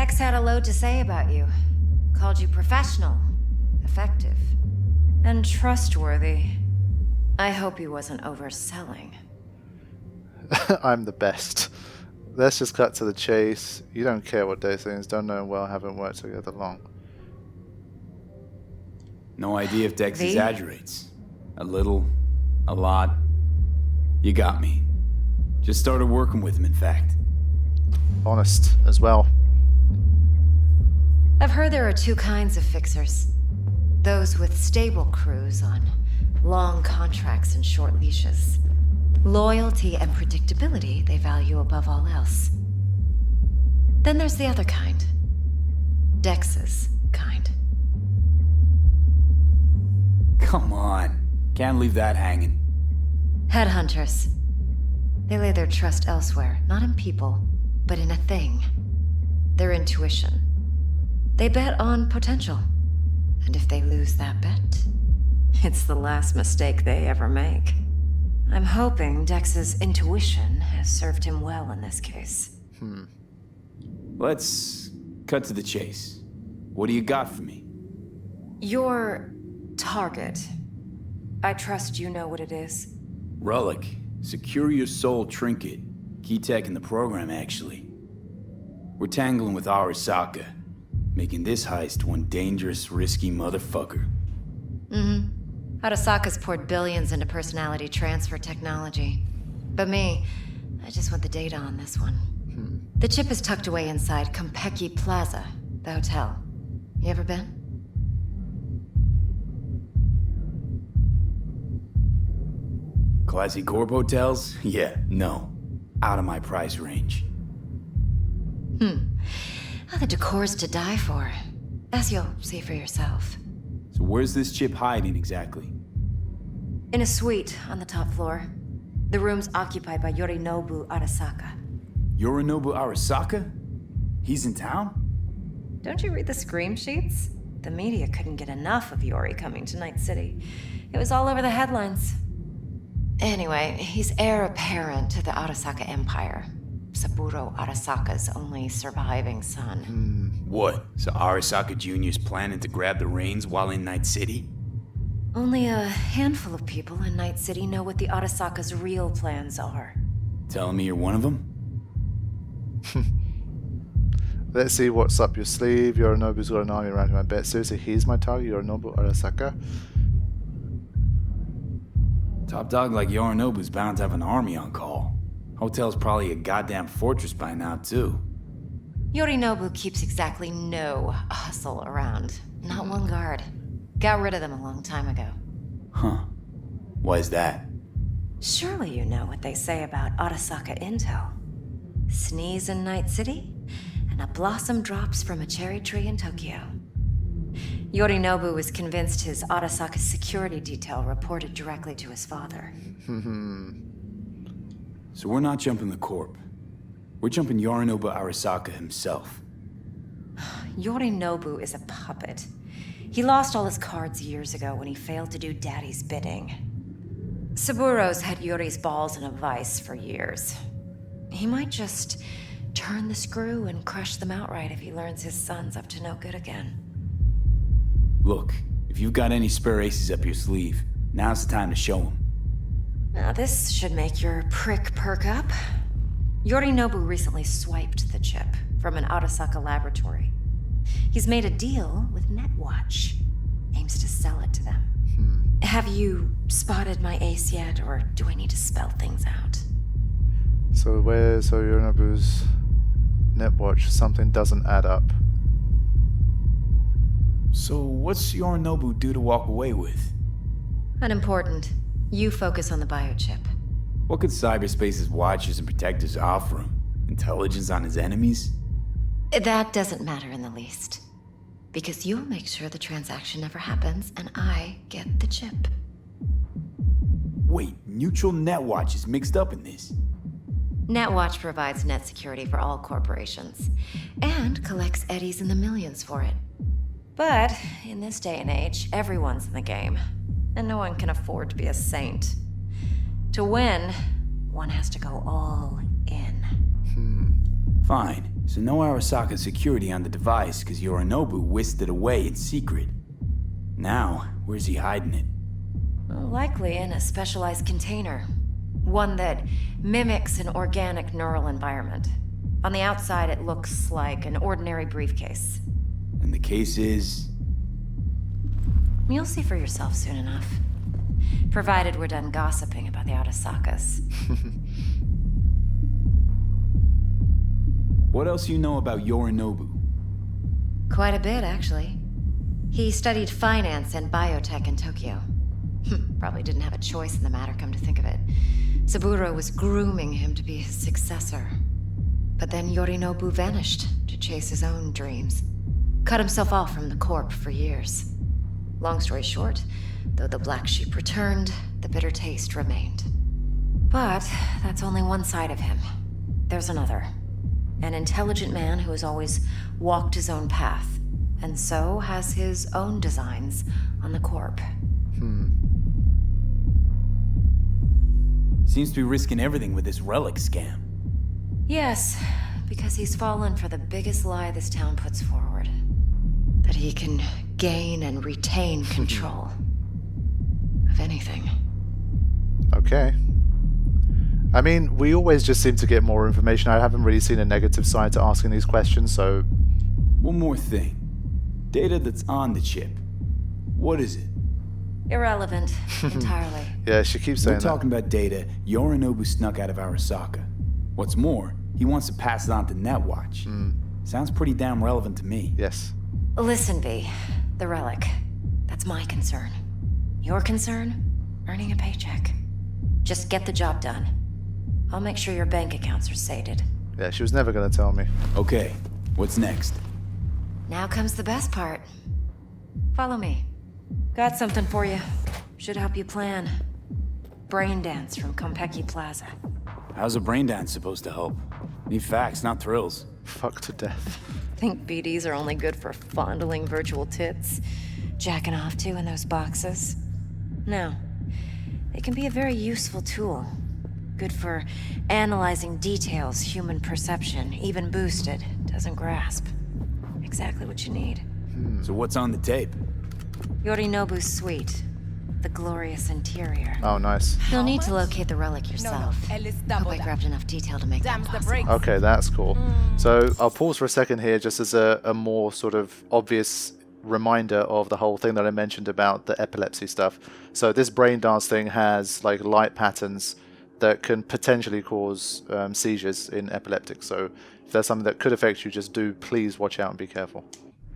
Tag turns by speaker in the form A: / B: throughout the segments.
A: Dex had a load to say about you. Called you professional, effective, and trustworthy. I hope he wasn't overselling.
B: I'm the best. Let's just cut to the chase. You don't care what day things, don't know him well, haven't worked together long.
C: No idea if Dex exaggerates. A little, a lot. You got me. Just started working with him, in fact.
B: Honest as well.
A: I've heard there are two kinds of fixers. Those with stable crews on long contracts and short leashes. Loyalty and predictability they value above all else. Then there's the other kind. Dex's kind.
C: Come on. Can't leave that hanging.
A: Headhunters. They lay their trust elsewhere, not in people, but in a thing. Their intuition. They bet on potential. And if they lose that bet, it's the last mistake they ever make. I'm hoping Dex's intuition has served him well in this case.
C: Let's cut to the chase. What do you got for me?
A: Your target. I trust you know what it is.
C: Relic. Secure your soul trinket. Key tech in the program, actually. We're tangling with Arasaka, making this heist one dangerous, risky motherfucker.
A: Arasaka's poured billions into personality transfer technology. But me, I just want the data on this one. The chip is tucked away inside Konpeki Plaza, the hotel. You ever been?
C: Classy Corp hotels? Yeah, no. Out of my price range.
A: Oh, the decor's to die for. As you'll see for yourself.
C: So where's this chip hiding exactly?
A: In a suite on the top floor. The room's occupied by Yorinobu Arasaka.
C: Yorinobu Arasaka? He's in town?
A: Don't you read the scream sheets? The media couldn't get enough of Yori coming to Night City. It was all over the headlines. Anyway, he's heir apparent to the Arasaka Empire. Saburo Arasaka's only surviving son.
C: What? So Arasaka Jr.'s planning to grab the reins while in Night City?
A: Only a handful of people in Night City know what the Arasaka's real plans are.
C: Telling me you're one of them?
B: Let's see what's up your sleeve. Yorinobu's got an army around him, I bet. Seriously, he's my target, Yorinobu Arasaka?
C: Top dog like Yorinobu's bound to have an army on call. Hotel's probably a goddamn fortress by now, too.
A: Yorinobu keeps exactly no hustle around. Not one guard. Got rid of them a long time ago.
C: Huh. Why is that?
A: Surely you know what they say about Arasaka intel. Sneeze in Night City, and a blossom drops from a cherry tree in Tokyo. Yorinobu was convinced his Arasaka security detail reported directly to his father.
C: So we're not jumping the Corp. We're jumping Yorinobu Arasaka himself.
A: Yorinobu is a puppet. He lost all his cards years ago when he failed to do Daddy's bidding. Saburo's had Yori's balls in a vice for years. He might just turn the screw and crush them outright if he learns his son's up to no good again.
C: Look, if you've got any spare aces up your sleeve, now's the time to show them.
A: Now this should make your prick perk up. Yorinobu recently swiped the chip from an Arasaka laboratory. He's made a deal with Netwatch. Aims to sell it to them. Have you spotted my ace yet, or do I need to spell things out?
B: So Yorinobu's Netwatch, something doesn't add up.
C: So what's Yorinobu due to walk away with?
A: Unimportant. You focus on the biochip.
C: What could cyberspace's watchers and protectors offer him? Intelligence on his enemies?
A: That doesn't matter in the least. Because you'll make sure the transaction never happens, and I get the chip.
C: Wait, neutral Netwatch is mixed up in this.
A: Netwatch provides net security for all corporations, and collects eddies in the millions for it. But in this day and age, everyone's in the game, and no one can afford to be a saint. To win, one has to go all in.
C: Fine. So no Arasaka security on the device because Yorinobu whisked it away in secret. Now, where's he hiding it?
A: Well, likely in a specialized container. One that mimics an organic neural environment. On the outside, it looks like an ordinary briefcase.
C: And the case is...
A: You'll see for yourself soon enough. Provided we're done gossiping about the Arasakas.
C: What else you know about Yorinobu?
A: Quite a bit, actually. He studied finance and biotech in Tokyo. Probably didn't have a choice in the matter, come to think of it. Saburo was grooming him to be his successor. But then Yorinobu vanished to chase his own dreams. Cut himself off from the corp for years. Long story short, though the black sheep returned, the bitter taste remained. But that's only one side of him. There's another. An intelligent man who has always walked his own path, and so has his own designs on the corp.
C: Seems to be risking everything with this relic scam.
A: Yes, because he's fallen for the biggest lie this town puts forward. That he can gain and retain control of anything.
B: Okay. I mean, we always just seem to get more information. I haven't really seen a negative side to asking these questions, so...
C: One more thing. Data that's on the chip. What is it?
A: Irrelevant, entirely.
B: Yeah, she keeps saying
C: We're talking about data Yorinobu snuck out of Arasaka. What's more, he wants to pass it on to Netwatch. Sounds pretty damn relevant to me.
B: Yes.
A: Listen, V. The relic. That's my concern. Your concern? Earning a paycheck. Just get the job done. I'll make sure your bank accounts are sated.
B: Yeah, she was never going to tell me.
C: Okay, what's next?
A: Now comes the best part. Follow me. Got something for you. Should help you plan. Braindance from Konpeki Plaza.
C: How's a braindance supposed to help? Need facts, not thrills.
B: Fuck to death.
A: Think BDs are only good for fondling virtual tits? Jacking off to in those boxes? No. They can be a very useful tool. Good for analyzing details human perception, even boosted, doesn't grasp. Exactly what you need.
C: So what's on the tape?
A: Yorinobu's suite. The glorious interior.
B: Oh, nice.
A: You'll need to locate the relic yourself. Hope I grabbed enough detail to make that possible.
B: Okay, that's cool. So I'll pause for a second here just as a more sort of obvious reminder of the whole thing that I mentioned about the epilepsy stuff. So this Braindance thing has like light patterns that can potentially cause seizures in epileptics. So if there's something that could affect you, just do please watch out and be careful.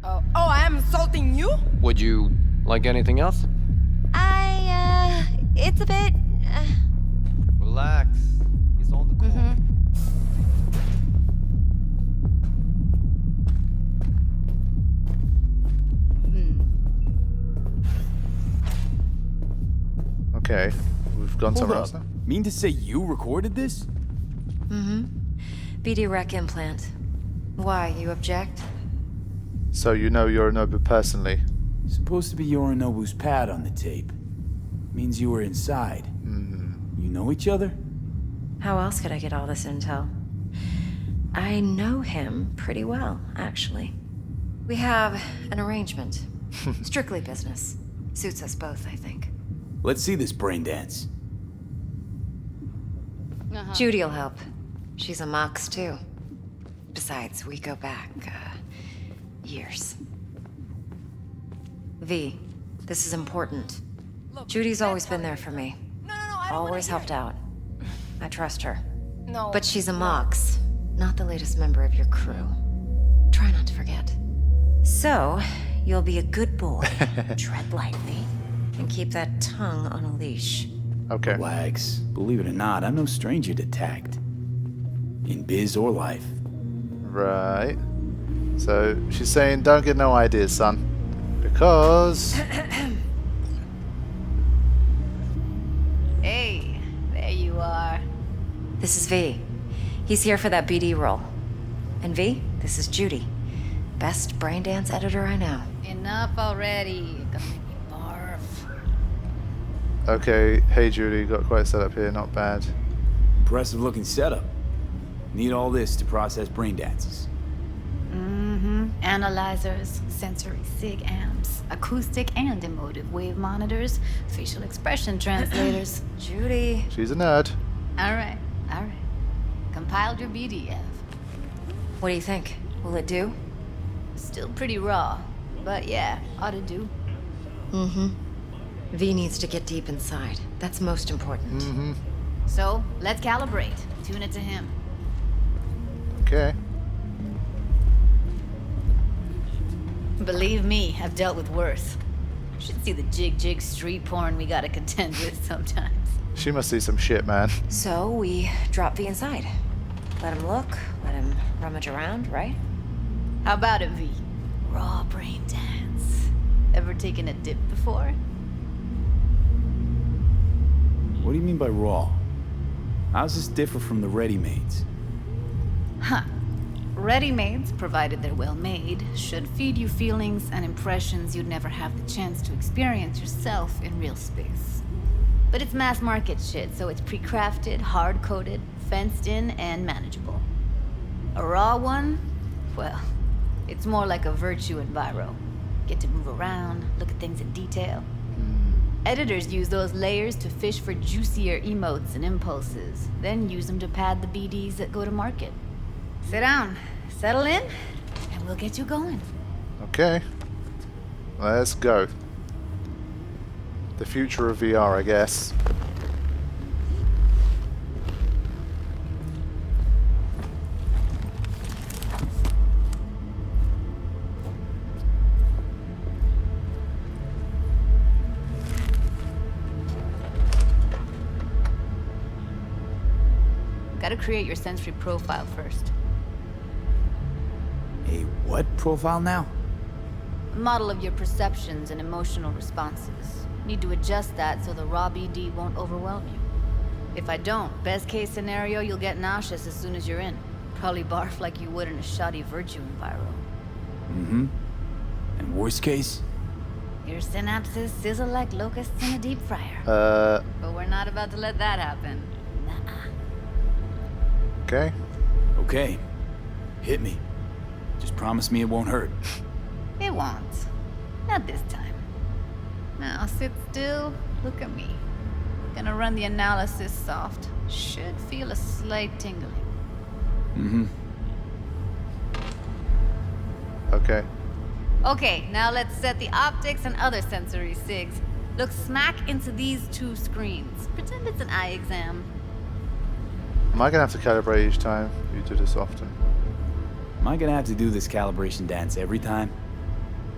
D: Oh, I am insulting you?
E: Would you like anything else?
D: It's a bit...
E: Relax. It's on the call.
B: Okay, we've gone somewhere
C: Hold
B: else
C: up.
B: now.
C: Mean to say you recorded this?
A: BD rec implant. Why, you object?
B: So you know Yorinobu personally?
C: Supposed to be Yorinobu's pad on the tape. Means you were inside. You know each other?
A: How else could I get all this intel? I know him pretty well, actually. We have an arrangement. Strictly business. Suits us both, I think.
C: Let's see this braindance.
A: Judy'll help. She's a Mox, too. Besides, we go back, years. V, this is important. Judy's always been there for me. Always helped out. I trust her.
D: No.
A: But she's a Mox, not the latest member of your crew. Try not to forget. So, you'll be a good boy. Tread lightly. And keep that tongue on a leash.
B: Okay.
C: Wags, believe it or not, I'm no stranger to tact. In biz or life.
B: Right. So she's saying don't get no ideas, son. Because...
D: Hey, there you are.
A: This is V. He's here for that BD role. And V, this is Judy. Best braindance editor I know.
D: Enough already. Gonna make me barf.
B: Okay, hey Judy, got quite set up here, not bad.
C: Impressive looking setup. Need all this to process brain dances.
F: Analyzers, sensory sig amps, acoustic and emotive wave monitors, facial expression translators.
A: Judy.
B: She's a nerd.
F: All right. Compiled your BDF.
A: What do you think? Will it do?
F: Still pretty raw, but yeah, ought to do.
A: V needs to get deep inside. That's most important.
F: So, let's calibrate. Tune it to him.
B: Okay.
F: Believe me, I've dealt with worse. Should see the jig street porn we gotta contend with sometimes.
B: She must see some shit, man.
A: So we drop V inside. Let him look, let him rummage around, right?
F: How about it, V? Raw brain dance. Ever taken a dip before?
C: What do you mean by raw? How's this differ from the ready-mades?
F: Ready-mades, provided they're well made, should feed you feelings and impressions you'd never have the chance to experience yourself in real space. But it's mass market shit, so it's pre-crafted, hard-coded, fenced in, and manageable. A raw one? Well, it's more like a virtue enviro. Get to move around, look at things in detail. Editors use those layers to fish for juicier emotes and impulses, then use them to pad the BDs that go to market. Sit down, settle in, and we'll get you going.
B: Okay. Let's go. The future of VR, I guess.
F: Gotta create your sensory profile first.
C: A what profile now?
F: A model of your perceptions and emotional responses. Need to adjust that so the raw BD won't overwhelm you. If I don't, best case scenario, you'll get nauseous as soon as you're in. Probably barf like you would in a shoddy virtue enviro.
C: And worst case?
F: Your synapses sizzle like locusts in a deep fryer. But we're not about to let that happen. Nuh-uh.
B: Okay.
C: Okay. Hit me. Just promise me it won't hurt.
F: It won't. Not this time. Now sit still, look at me. Gonna run the analysis soft. Should feel a slight tingling.
B: Okay.
F: Okay, now let's set the optics and other sensory sigs. Look smack into these two screens. Pretend it's an eye exam.
B: Am I gonna have to calibrate each time you do this often?
C: Am I gonna have to do this calibration dance every time?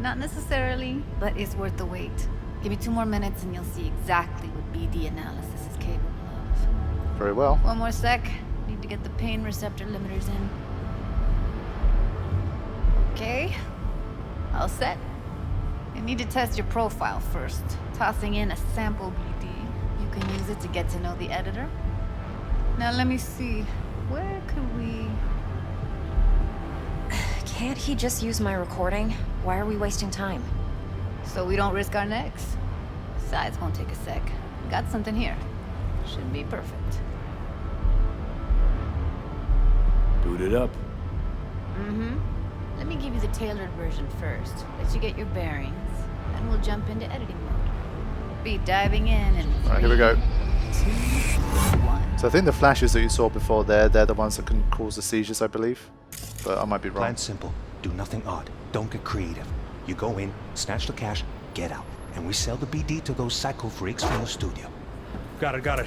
F: Not necessarily, but it's worth the wait. Give me 2 more minutes and you'll see exactly what BD analysis is capable of.
B: Very well.
F: 1 more sec. Need to get the pain receptor limiters in. Okay. All set. You need to test your profile first. Tossing in a sample BD. You can use it to get to know the editor. Now let me see. Where could we...
A: Can't he just use my recording? Why are we wasting time?
F: So we don't risk our necks. Besides, won't take a sec. Got something here. Should be perfect.
C: Boot it up.
F: Let me give you the tailored version first. Let you get your bearings. Then we'll jump into editing mode. Be diving in and...
B: Alright, here we go.
F: 2, 1.
B: So I think the flashes that you saw before they're the ones that can cause the seizures, I believe. But I might be wrong.
G: Plan simple. Do nothing odd. Don't get creative. You go in, snatch the cash, get out. And we sell the BD to those psycho freaks from the studio.
H: Got it.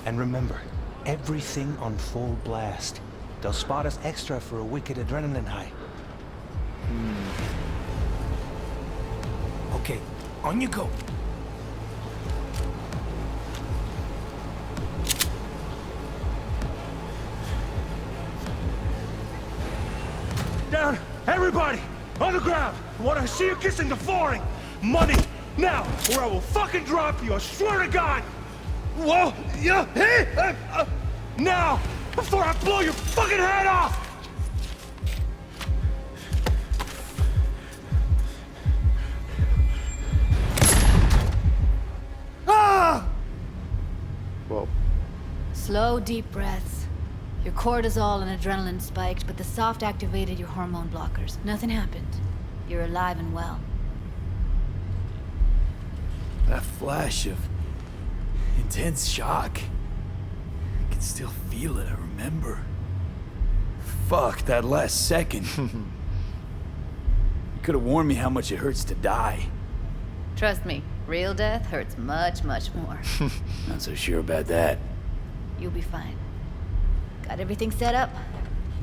G: And remember, everything on full blast. They'll spot us extra for a wicked adrenaline high. Okay, on you go.
H: Down! Everybody! On the ground! I want to see you kissing the flooring! Money! Now! Or I will fucking drop you! I swear to God! Whoa! Yeah! Hey! Now! Before I blow your fucking head off! Ah!
B: Whoa.
F: Slow, deep breaths. Your cortisol and adrenaline spiked, but the soft activated your hormone blockers. Nothing happened. You're alive and well.
C: That flash of intense shock. I can still feel it, I remember. Fuck, that last second. You could have warned me how much it hurts to die.
F: Trust me, real death hurts much, much more.
C: Not so sure about that.
F: You'll be fine. Got everything set up?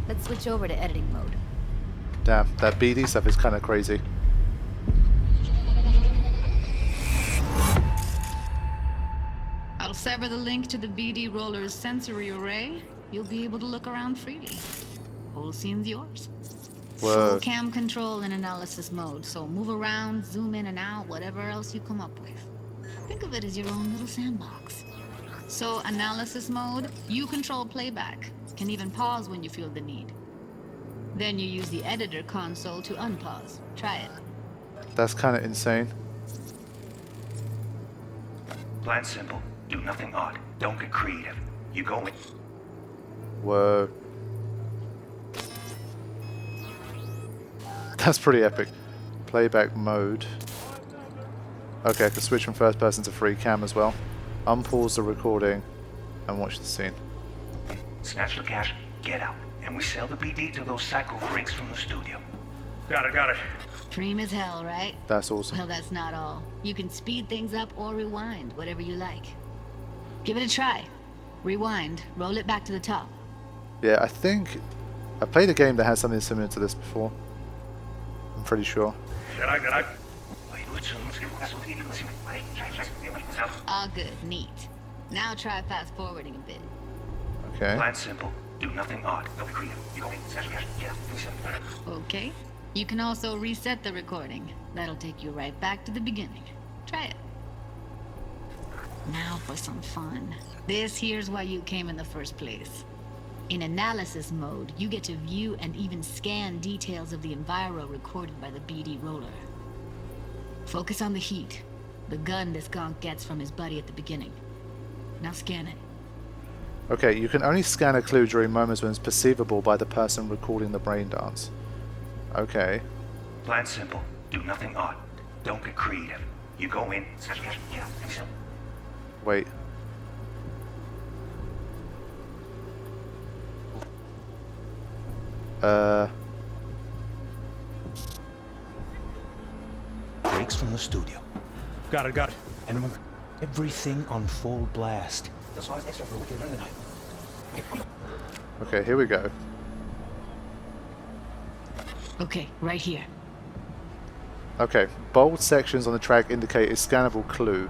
F: Let's switch over to editing mode.
B: Damn, that BD stuff is kind of crazy.
F: I'll sever the link to the BD roller's sensory array. You'll be able to look around freely. Whole scene's yours.
B: Whoa.
F: Full cam control in analysis mode, so move around, zoom in and out, whatever else you come up with. Think of it as your own little sandbox. So analysis mode, you control playback. Can even pause when you feel the need. Then you use the editor console to unpause. Try it.
B: That's kind of insane.
G: Plan simple. Do nothing odd. Don't get creative. You go in.
B: Whoa. That's pretty epic. Playback mode. Okay, I can switch from first person to free cam as well. Unpause the recording and watch the scene.
G: Snatch the cash, get out, and we sell the BD to those psycho freaks from the studio.
H: Got it.
F: Dream as hell, right?
B: That's awesome.
F: Well, that's not all. You can speed things up or rewind, whatever you like. Give it a try. Rewind, roll it back to the top.
B: Yeah, I think I played a game that had something similar to this before. I'm pretty sure.
F: All good, neat. Now try fast forwarding a bit.
B: Okay.
G: Plan simple. Do nothing odd. Don't be creative. You go in, snatch the cash, get out.
F: Okay. You can also reset the recording. That'll take you right back to the beginning. Try it. Now for some fun. This here's why you came in the first place. In analysis mode, you get to view and even scan details of the enviro recorded by the BD roller. Focus on the heat, the gun this gonk gets from his buddy at the beginning. Now scan it.
B: Okay, you can only scan a clue during moments when it's perceivable by the person recording the brain dance. Okay.
G: Plan simple. Do nothing odd. Don't get creative. You go in, snatch the cash, get out.
B: Wait.
G: Breaks from the studio.
H: Got it.
G: And remember, everything on full blast. That's why it's extra for weekend run tonight.
B: Okay, here we go.
F: Okay, right here.
B: Okay, bold sections on the track indicate a scannable clue.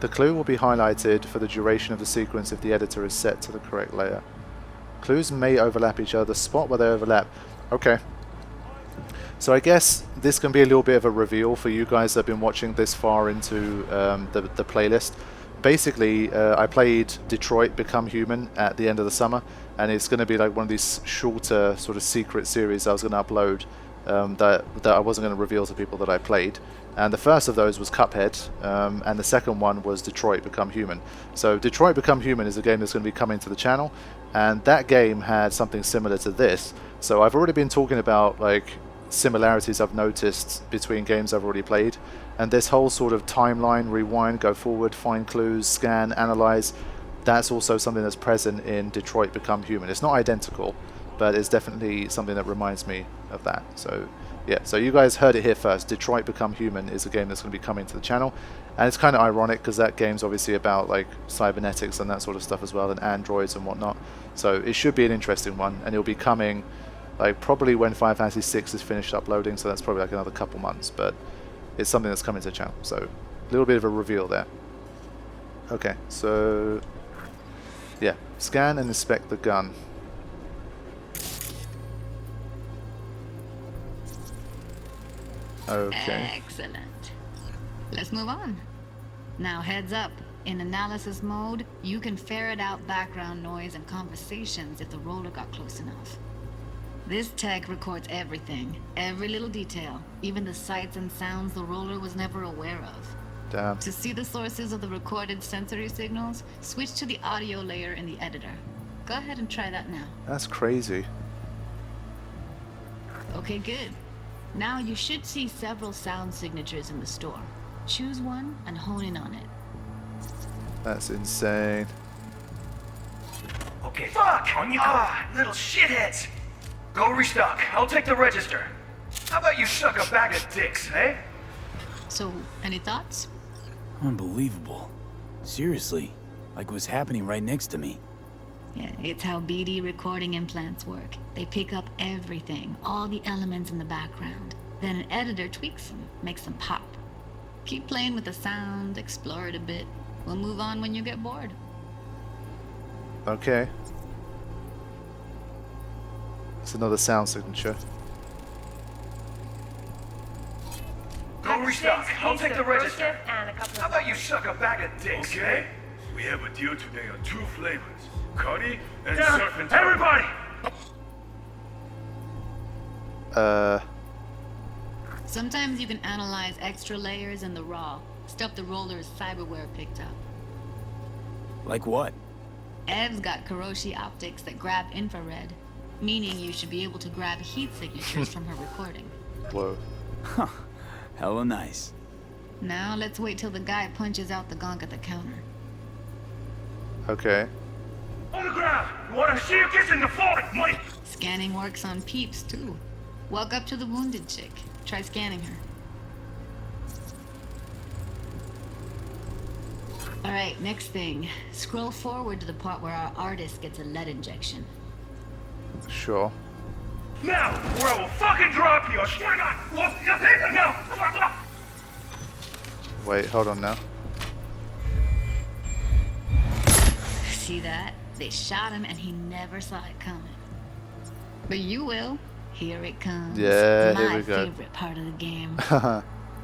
B: The clue will be highlighted for the duration of the sequence if the editor is set to the correct layer. Clues may overlap each other. Spot where they overlap. Okay. So I guess this can be a little bit of a reveal for you guys that have been watching this far into the playlist. Basically, I played Detroit Become Human at the end of the summer, and it's going to be like one of these shorter sort of secret series I was going to upload that I wasn't going to reveal to people that I played. And the first of those was Cuphead, and the second one was Detroit Become Human. So Detroit Become Human is a game that's going to be coming to the channel, and that game had something similar to this. So I've already been talking about like similarities I've noticed between games I've already played, and this whole sort of timeline, rewind, go forward, find clues, scan, analyze, that's also something that's present in Detroit Become Human. It's not identical, but it's definitely something that reminds me of that. So yeah, so you guys heard it here first. Detroit Become Human is a game that's going to be coming to the channel, and it's kind of ironic because that game's obviously about like cybernetics and that sort of stuff as well, and androids and whatnot. So it should be an interesting one, and it'll be coming like probably when Final Fantasy VI is finished uploading, so that's probably like another couple months, but it's something that's coming to the channel, so a little bit of a reveal there. Okay, so yeah, scan and inspect the gun. Okay.
F: Excellent. Let's move on. Now heads up. In analysis mode, you can ferret out background noise and conversations if the roller got close enough. This tech records everything, every little detail, even the sights and sounds the roller was never aware of.
B: Damn.
F: To see the sources of the recorded sensory signals, switch to the audio layer in the editor. Go ahead and try that now.
B: That's crazy.
F: Okay, good. Now you should see several sound signatures in the store. Choose one and hone in on it.
B: That's insane.
H: Okay, fuck! On you go! Little shitheads! Go restock. I'll take the register. How about you suck a bag of dicks, eh?
F: So, any thoughts?
C: Unbelievable. Seriously, like what's happening right next to me.
F: Yeah, it's how BD recording implants work. They pick up everything, all the elements in the background. Then an editor tweaks them, makes them pop. Keep playing with the sound, explore it a bit. We'll move on when you get bored.
B: Okay. It's another sound signature.
H: Go restock. I'll take the register. How about you suck a bag of dicks, okay? We have a deal today on 2 flavors. Cuddy and surf and turf. Everybody!
F: Sometimes you can analyze extra layers in the raw, stuff the roller's cyberware picked up.
C: Like what?
F: Ev's got Kiroshi optics that grab infrared, meaning you should be able to grab heat signatures from her recording.
B: Whoa.
C: Huh. Hella nice.
F: Now let's wait till the guy punches out the gonk at the counter.
B: Okay.
H: On the ground! You wanna see you kissing the floor? Money!
F: Scanning works on peeps, too. Walk up to the wounded chick. Try scanning her. Alright, next thing. Scroll forward to the part where our artist gets a lead injection.
B: Sure.
H: Now, or I will fucking drop you! I swear to God! Look, you take it now!
B: Wait, hold on now.
F: See that? They shot him and he never saw it coming. But you will. Here it comes.
B: Yeah,
F: My
B: here we go.
F: favorite part of the game.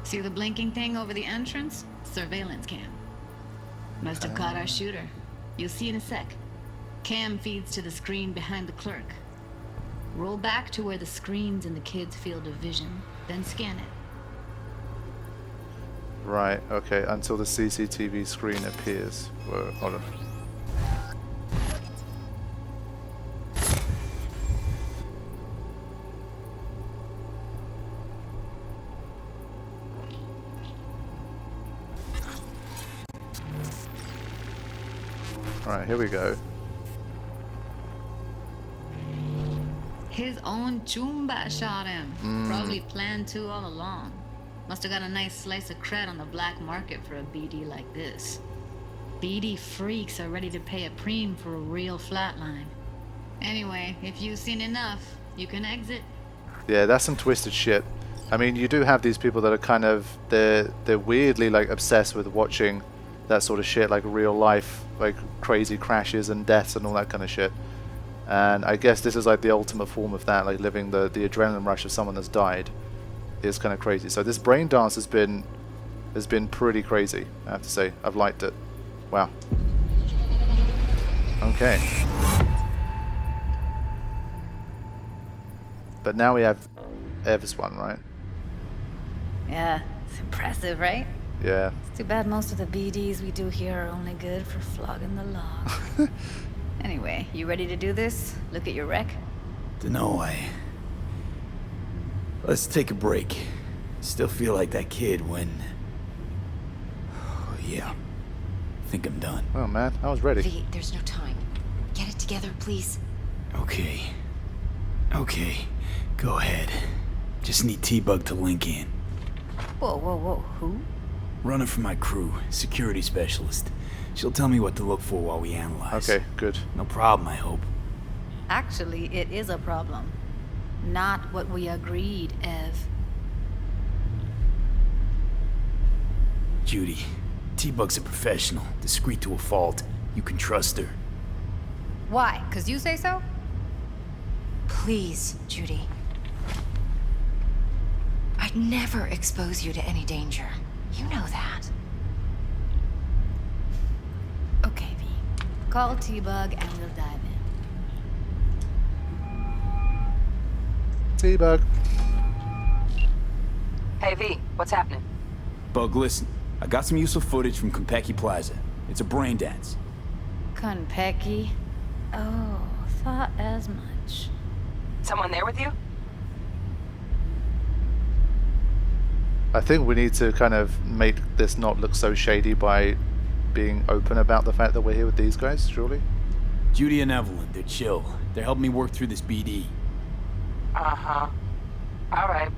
F: See the blinking thing over the entrance? Surveillance cam. Must have caught our shooter. You'll see in a sec. Cam feeds to the screen behind the clerk. Roll back to where the screen's in the kid's field of vision, then scan it.
B: Right, okay, until the CCTV screen appears. Whoa, hold on. Alright, here we go.
F: His own Chumba shot him. Probably planned to all along. Must have got a nice slice of cred on the black market for a BD like this. BD freaks are ready to pay a preem for a real flatline. Anyway, if you've seen enough, you can exit.
B: Yeah, that's some twisted shit. I mean, you do have these people that are kind of, they're weirdly like obsessed with watching that sort of shit, like real life, like crazy crashes and deaths and all that kind of shit. And I guess this is like the ultimate form of that, like living the adrenaline rush of someone that's died is kind of crazy. So this Braindance has been pretty crazy, I have to say. I've liked it. Wow. Okay. But now we have Ev's one, right?
D: Yeah, it's impressive, right?
B: Yeah.
D: It's too bad most of the BDs we do here are only good for flogging the law. Anyway, you ready to do this? Look at your rec?
C: Dunno, Let's take a break. Still feel like that kid when... Oh, yeah. I think I'm done.
B: Oh man, I was ready.
A: V, there's no time. Get it together, please.
C: Okay. Okay. Go ahead. Just need T-Bug to link in.
D: Whoa, whoa, whoa, who?
C: Runner for my crew, security specialist. She'll tell me what to look for while we analyze.
B: Okay, good.
C: No problem, I hope.
D: Actually, it is a problem. Not what we agreed, Ev.
C: Judy, T-Bug's a professional, discreet to a fault. You can trust her.
D: Why? 'Cause you say so?
A: Please, Judy. I'd never expose you to any danger. You know that.
D: Okay, V. Call T-Bug and we'll dive in.
B: T-Bug.
I: Hey V, what's happening?
C: Bug, listen. I got some useful footage from Konpeki Plaza. It's a brain dance.
D: Konpeki? Oh, thought as much.
I: Someone there with you?
B: I think we need to kind of make this not look so shady by being open about the fact that we're here with these guys, surely?
C: Judy and Evelyn, they're chill. They're helping me work through this BD.
I: Uh-huh. Alright.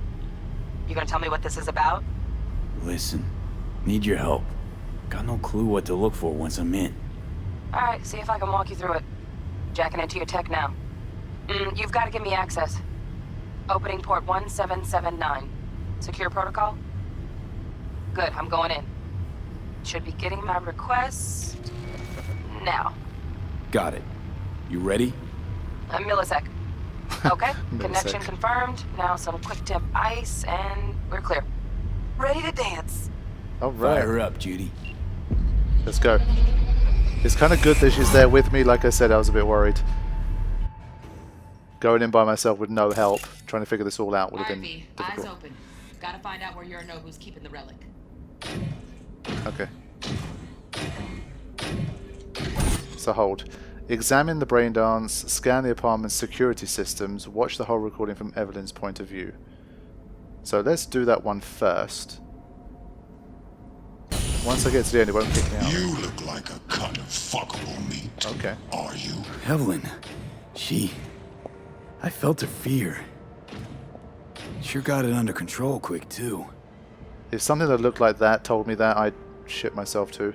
I: You gonna tell me what this is about?
C: Listen, need your help. Got no clue what to look for once I'm in.
I: Alright, see if I can walk you through it. Jacking into your tech now. You've got to give me access. Opening port 1779. Secure protocol? Good, I'm going in. Should be getting my request now.
C: Got it. You ready?
I: A millisec. Okay, connection confirmed. Now some quick tip ice, and we're clear. Ready to dance.
B: All right.
C: Fire up, Judy.
B: Let's go. It's kind of good that she's there with me. Like I said, I was a bit worried. Going in by myself with no help, trying to figure this all out would have been difficult.
J: Eyes open. Gotta find out where Yurnobu's keeping the relic.
B: Okay. So hold. Examine the Braindance, scan the apartment's security systems, watch the whole recording from Evelyn's point of view. So let's do that one first. Once I get to the end, it won't kick me out.
K: You look like a cut of fuckable meat.
B: Okay.
K: Are you?
C: Evelyn, I felt her fear. Sure got it under control quick, too.
B: If something that looked like that told me that, I'd shit myself too.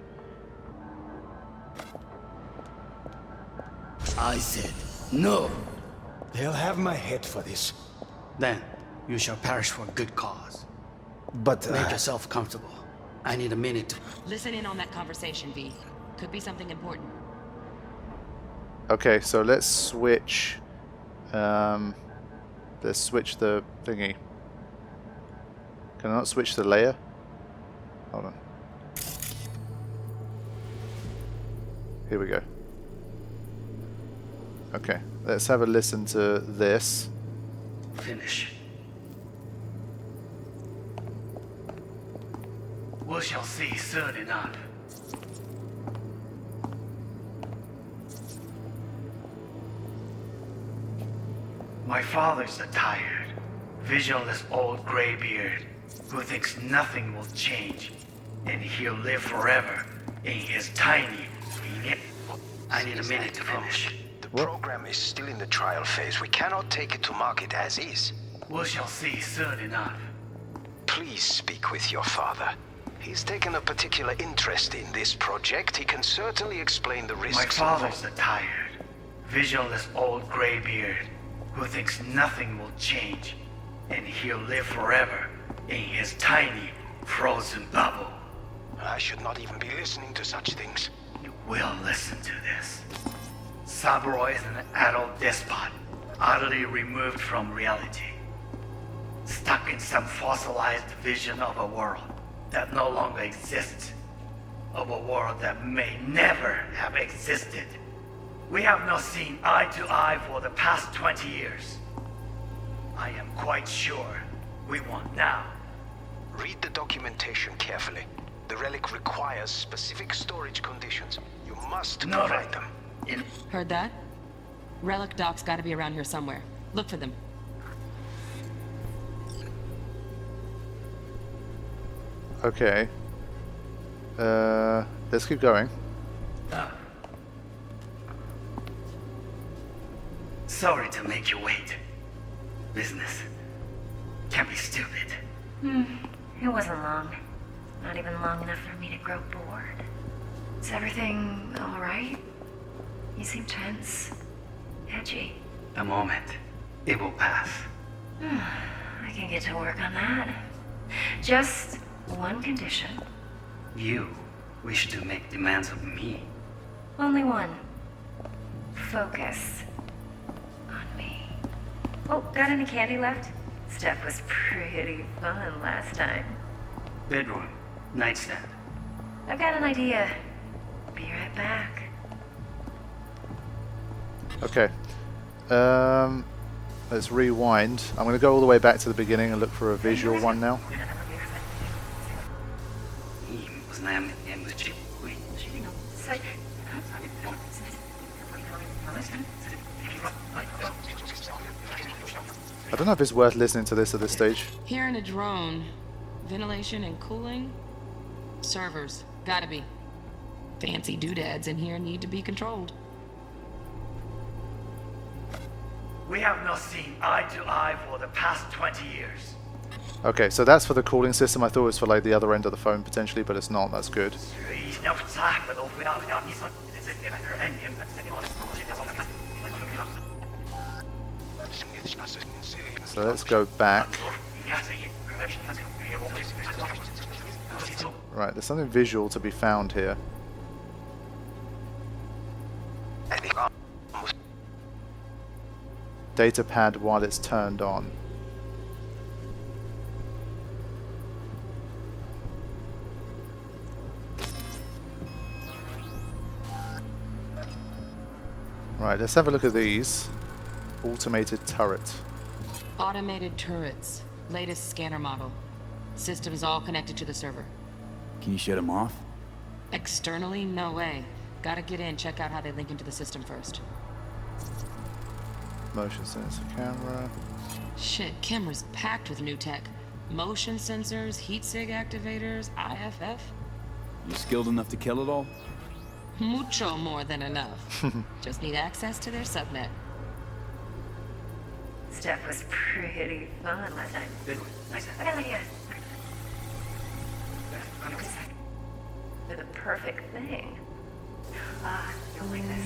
L: I said no.
G: They'll have my head for this.
L: Then you shall perish for a good cause.
G: But
L: Make yourself comfortable. I need a minute to...
J: Listen in on that conversation, V. Could be something important.
B: Okay, so let's switch. Let's switch the thingy. Can I not switch the layer? Hold on. Here we go. Okay, let's have a listen to this.
L: finish. We shall see soon enough. My father's a tired, visionless old graybeard who thinks nothing will change, and he'll live forever in his tiny... I need a minute to finish.
G: The program is still in the trial phase. We cannot take it to market as is.
L: We shall see soon enough.
G: Please speak with your father. He's taken a particular interest in this project. He can certainly explain the risks.
L: My father's a tired, visionless old graybeard who thinks nothing will change, and he'll live forever in his tiny, frozen bubble.
G: I should not even be listening to such things.
L: You will listen to this. Saburo is an adult despot, utterly removed from reality. Stuck in some fossilized vision of a world that no longer exists. Of a world that may never have existed. We have not seen eye to eye for the past 20 years. I am quite sure we won't now.
G: Read the documentation carefully. The relic requires specific storage conditions. You must provide them.
J: Heard that? Relic docs gotta be around here somewhere. Look for them.
B: Okay. Let's keep going.
L: Sorry to make you wait. Business can be stupid.
A: It wasn't long. Not even long enough for me to grow bored. Is everything alright? You seem tense. Edgy.
L: A moment. It will pass.
A: I can get to work on that. Just one condition.
L: You wish to make demands of me.
A: Only one. Focus on me. Oh, got any candy left? Stuff was pretty fun last time.
L: Bedroom. Nightstand.
A: I've got an idea. Be right back.
B: Okay. Let's rewind. I'm going to go all the way back to the beginning and look for a visual one now. I don't know if it's worth listening to this at this stage.
J: Here in a drone, ventilation and cooling? Servers, gotta be. Fancy doodads in here need to be controlled.
L: We have not seen eye to eye for the past 20 years.
B: Okay, so that's for the cooling system. I thought it was for like the other end of the phone potentially, but it's not. That's good. So let's go back. Right, there's something visual to be found here. Data pad while it's turned on. Right, let's have a look at these. Automated turret.
J: Automated turrets. Latest scanner model. Systems all connected to the server.
C: Can you shut them off?
J: Externally, no way. Gotta get in, check out how they link into the system first.
B: Motion sensor camera.
J: Shit, camera's packed with new tech. Motion sensors, heat sig activators, IFF.
C: You skilled enough to kill it all?
J: Mucho more than enough. Just need access to their subnet.
A: Stuff was pretty fun last night. For the perfect thing. You'll like this.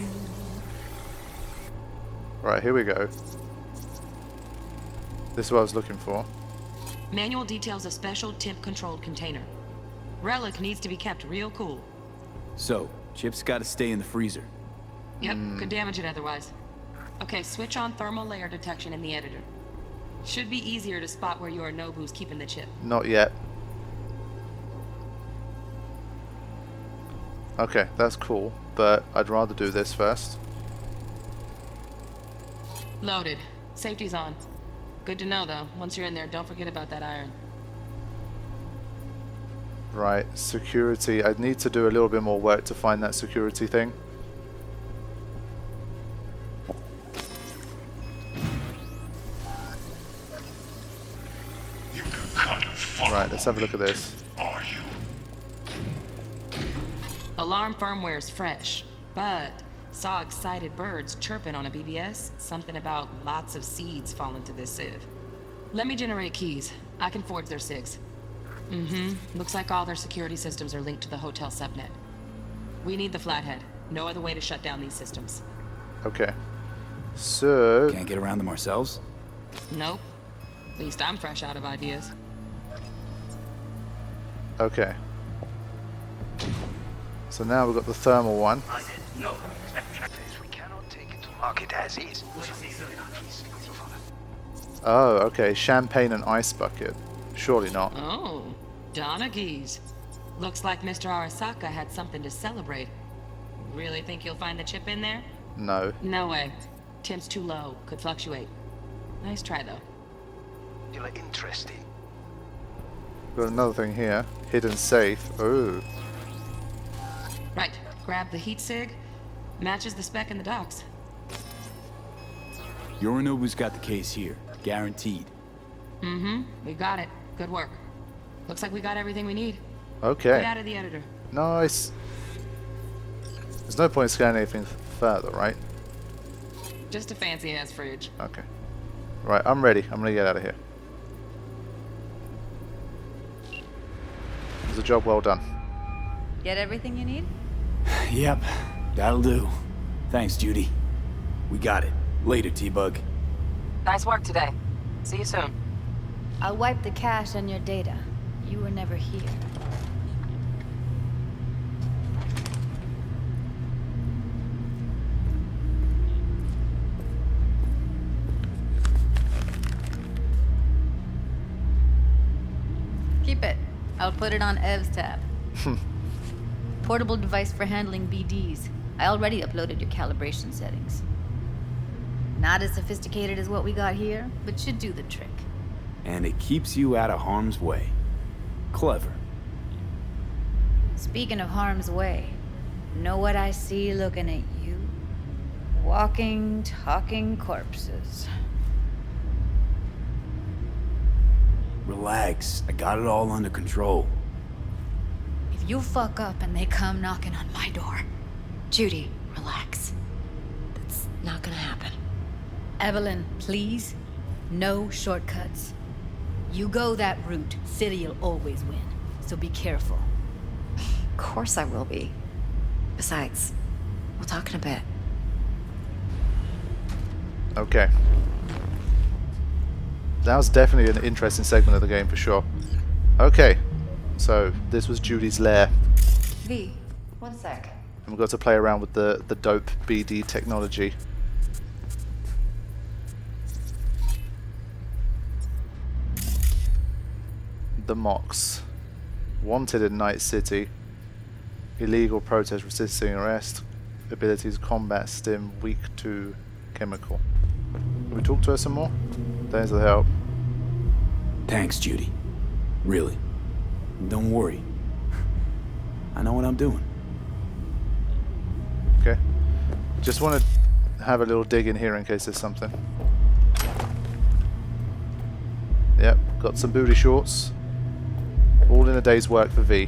B: Right, here we go. This is what I was looking for.
J: Manual details a special temp-controlled container. Relic needs to be kept real cool.
C: So, chips gotta stay in the freezer.
J: Yep, could damage it otherwise. Okay, switch on thermal layer detection in the editor. Should be easier to spot where Yorinobu's keeping the chip.
B: Not yet. Okay, that's cool, but I'd rather do this first.
J: Loaded. Safety's on. Good to know, though. Once you're in there, don't forget about that iron.
B: Right, security. I'd need to do a little bit more work to find that security thing. Right, let's have a look at this.
J: Alarm firmware's fresh, but saw excited birds chirping on a BBS. Something about lots of seeds falling to this sieve. Let me generate keys. I can forge their SIGs. Looks like all their security systems are linked to the hotel subnet. We need the flathead. No other way to shut down these systems.
B: Okay. So...
C: Can't get around them ourselves?
J: Nope. At least I'm fresh out of ideas.
B: Okay. So now we've got the thermal one.
G: We cannot take it to market as is.
B: Oh, okay. Champagne and ice bucket. Surely not.
J: Oh, Donaghys. Looks like Mr. Arasaka had something to celebrate. Really think you'll find the chip in there?
B: No.
J: No way. Temp's too low. Could fluctuate. Nice try, though.
G: You're interesting.
B: Got another thing here. Hidden safe. Oh.
J: Right. Grab the heat sig. Matches the spec in the docks.
C: Yorinobu's got the case here. Guaranteed.
J: We got it. Good work. Looks like we got everything we need.
B: Okay.
J: Get out of the editor.
B: Nice. There's no point scanning anything further, right?
J: Just a fancy-ass fridge.
B: Okay. Right, I'm ready. I'm gonna get out of here. It was a job well done.
D: Get everything you need?
C: Yep, that'll do. Thanks, Judy. We got it. Later, T-Bug.
I: Nice work today. See you soon.
D: I'll wipe the cache on your data. You were never here. Keep it. I'll put it on Ev's tab. Portable device for handling BDs. I already uploaded your calibration settings. Not as sophisticated as what we got here, but should do the trick.
C: And it keeps you out of harm's way. Clever.
D: Speaking of harm's way, know what I see looking at you? Walking, talking corpses.
C: Relax. I got it all under control.
F: If you fuck up and they come knocking on my door.
A: Judy, relax. That's not gonna happen.
F: Evelyn, please. No shortcuts. You go that route, City'll always win. So be careful.
A: Of course I will be. Besides, we'll talk in a bit.
B: Okay. That was definitely an interesting segment of the game for sure. Okay, so this was Judy's lair.
A: V, one sec.
B: And we've got to play around with the dope BD technology. The Mocks. Wanted in Night City. Illegal protest resisting arrest. Abilities combat stim weak to chemical. Can we talk to her some more? Thanks for the help.
C: Thanks, Judy. Really. Don't worry. I know what I'm doing.
B: Okay. Just want to have a little dig in here in case there's something. Yep, got some booty shorts. All in a day's work for V.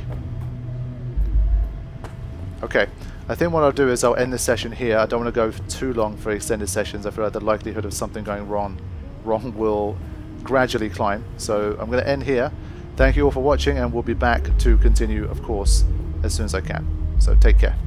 B: Okay, I think what I'll do is I'll end this session here. I don't want to go for too long for extended sessions. I feel like the likelihood of something going wrong will gradually climb. So I'm going to end here. Thank you all for watching, and we'll be back to continue, of course, as soon as I can. So take care.